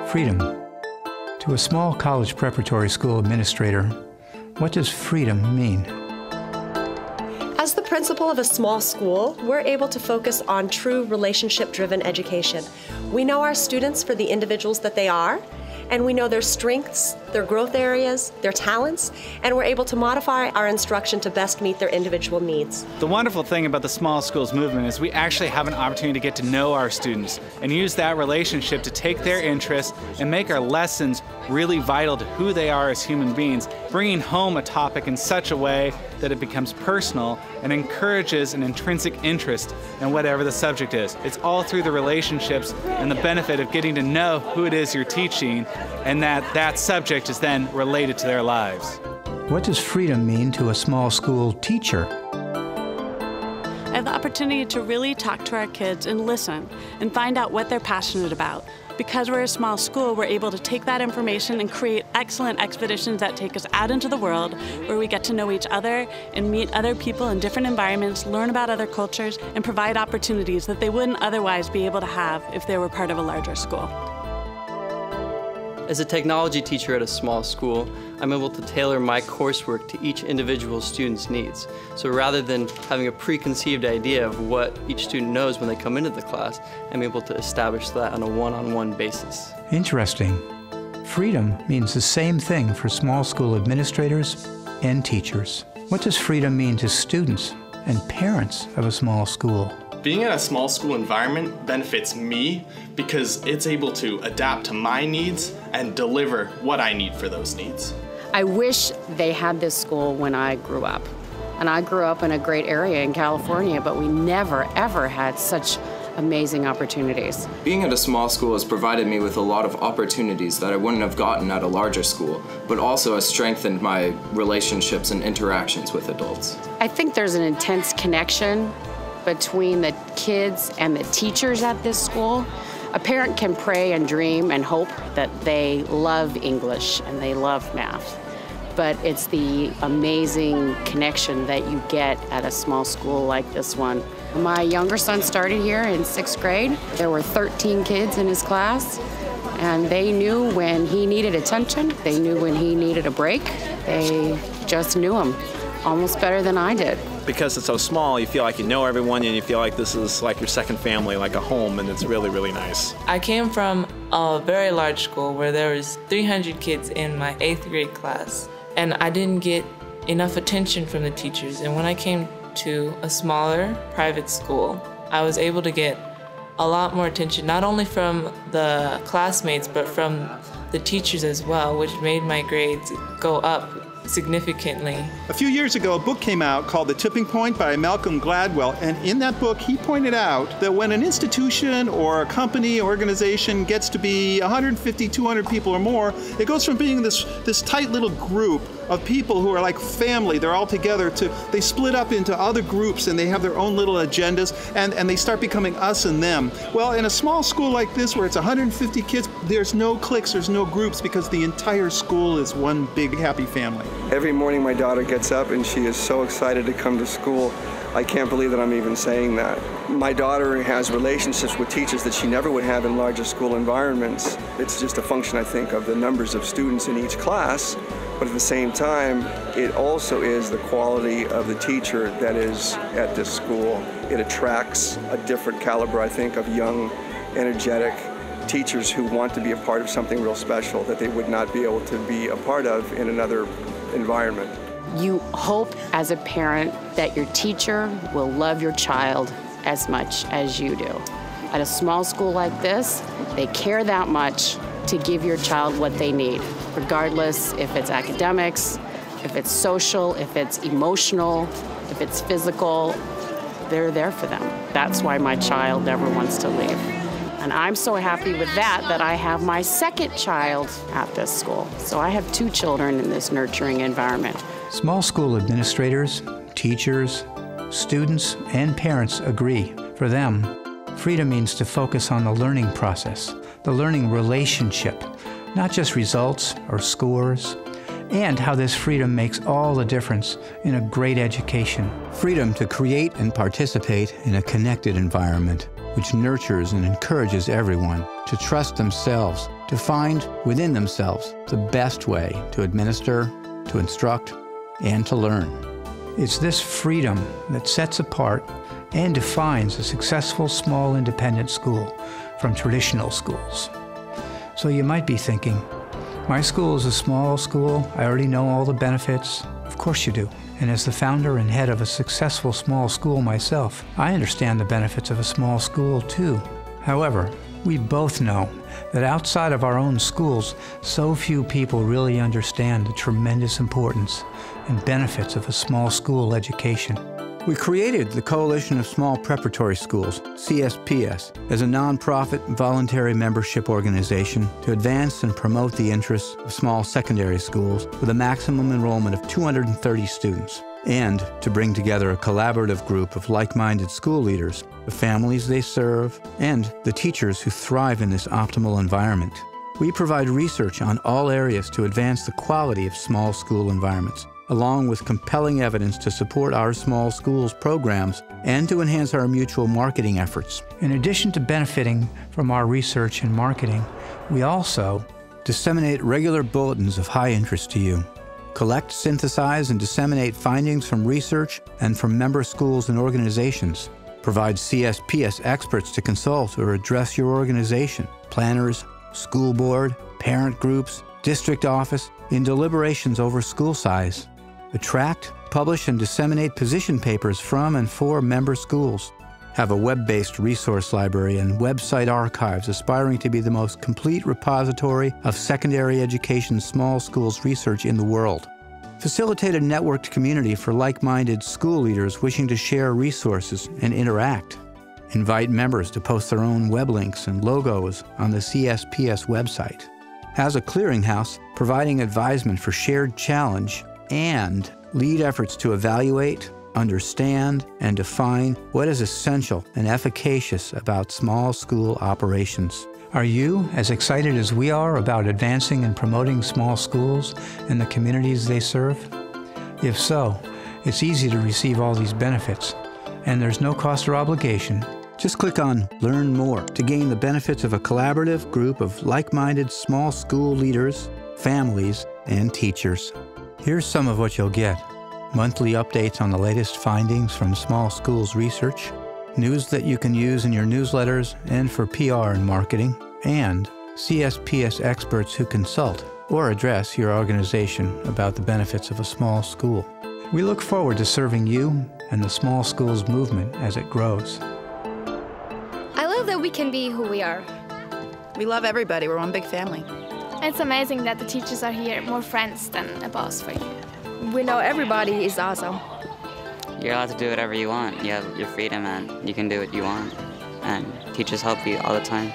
Freedom. To a small college preparatory school administrator, what does freedom mean? As the principal of a small school, we're able to focus on true relationship-driven education. We know our students for the individuals that they are, and we know their strengths, their growth areas, their talents, and we're able to modify our instruction to best meet their individual needs. The wonderful thing about the small schools movement is we actually have an opportunity to get to know our students and use that relationship to take their interests and make our lessons really vital to who they are as human beings, bringing home a topic in such a way that it becomes personal and encourages an intrinsic interest in whatever the subject is. It's all through the relationships and the benefit of getting to know who it is you're teaching, and that subject is then related to their lives. What does freedom mean to a small school teacher? I have the opportunity to really talk to our kids and listen and find out what they're passionate about. Because we're a small school, we're able to take that information and create excellent expeditions that take us out into the world, where we get to know each other and meet other people in different environments, learn about other cultures, and provide opportunities that they wouldn't otherwise be able to have if they were part of a larger school. As a technology teacher at a small school, I'm able to tailor my coursework to each individual student's needs. So rather than having a preconceived idea of what each student knows when they come into the class, I'm able to establish that on a one-on-one basis. Interesting. Freedom means the same thing for small school administrators and teachers. What does freedom mean to students and parents of a small school? Being in a small school environment benefits me because it's able to adapt to my needs and deliver what I need for those needs. I wish they had this school when I grew up. And I grew up in a great area in California, but we never, ever had such amazing opportunities. Being at a small school has provided me with a lot of opportunities that I wouldn't have gotten at a larger school, but also has strengthened my relationships and interactions with adults. I think there's an intense connection between the kids and the teachers at this school. A parent can pray and dream and hope that they love English and they love math, but it's the amazing connection that you get at a small school like this one. My younger son started here in 6th grade. There were 13 kids in his class, and they knew when he needed attention. They knew when he needed a break. They just knew him almost better than I did. Because it's so small, you feel like you know everyone and you feel like this is like your second family, like a home, and it's really, really nice. I came from a very large school where there was 300 kids in my 8th grade class, and I didn't get enough attention from the teachers. And when I came to a smaller private school, I was able to get a lot more attention, not only from the classmates, but from the teachers as well, which made my grades go up significantly. A few years ago, a book came out called The Tipping Point by Malcolm Gladwell, and in that book he pointed out that when an institution or a company or organization gets to be 150, 200 people or more, it goes from being this tight little group of people who are like family, they're all together, to they split up into other groups and they have their own little agendas, and they start becoming us and them. Well, in a small school like this where it's 150 kids, there's no cliques, there's no groups, because the entire school is one big happy family. Every morning my daughter gets up and she is so excited to come to school. I can't believe that I'm even saying that. My daughter has relationships with teachers that she never would have in larger school environments. It's just a function, I think, of the numbers of students in each class, but at the same time, it also is the quality of the teacher that is at this school. It attracts a different caliber, I think, of young, energetic teachers who want to be a part of something real special that they would not be able to be a part of in another environment. You hope as a parent that your teacher will love your child as much as you do. At a small school like this, they care that much to give your child what they need, regardless if it's academics, if it's social, if it's emotional, if it's physical, they're there for them. That's why my child never wants to leave. And I'm so happy with that I have my second child at this school. So I have 2 children in this nurturing environment. Small school administrators, teachers, students, and parents agree. For them, freedom means to focus on the learning process, the learning relationship, not just results or scores, and how this freedom makes all the difference in a great education. Freedom to create and participate in a connected environment, which nurtures and encourages everyone to trust themselves, to find within themselves the best way to administer, to instruct, and to learn. It's this freedom that sets apart and defines a successful small independent school from traditional schools. So you might be thinking, my school is a small school, I already know all the benefits. Of course you do. And as the founder and head of a successful small school myself, I understand the benefits of a small school too. However, we both know that outside of our own schools, so few people really understand the tremendous importance and benefits of a small school education. We created the Coalition of Small Preparatory Schools, CSPS, as a nonprofit voluntary membership organization to advance and promote the interests of small secondary schools with a maximum enrollment of 230 students, and to bring together a collaborative group of like-minded school leaders, the families they serve, and the teachers who thrive in this optimal environment. We provide research on all areas to advance the quality of small school environments, along with compelling evidence to support our small schools programs and to enhance our mutual marketing efforts. In addition to benefiting from our research and marketing, we also disseminate regular bulletins of high interest to you, collect, synthesize, and disseminate findings from research and from member schools and organizations, provide CSPS experts to consult or address your organization, planners, school board, parent groups, district office, in deliberations over school size, attract, publish, and disseminate position papers from and for member schools, have a web-based resource library and website archives aspiring to be the most complete repository of secondary education small schools research in the world, facilitate a networked community for like-minded school leaders wishing to share resources and interact, invite members to post their own web links and logos on the CSPS website, has a clearinghouse providing advisement for shared challenge, and lead efforts to evaluate, understand, and define what is essential and efficacious about small school operations. Are you as excited as we are about advancing and promoting small schools and the communities they serve? If so, it's easy to receive all these benefits, and there's no cost or obligation. Just click on Learn More to gain the benefits of a collaborative group of like-minded small school leaders, families, and teachers. Here's some of what you'll get: monthly updates on the latest findings from small schools research, news that you can use in your newsletters and for PR and marketing, and CSPS experts who consult or address your organization about the benefits of a small school. We look forward to serving you and the small schools movement as it grows. I love that we can be who we are. We love everybody. We're one big family. It's amazing that the teachers are here, more friends than a boss for you. We know everybody is awesome. You're allowed to do whatever you want. You have your freedom and you can do what you want. And teachers help you all the time.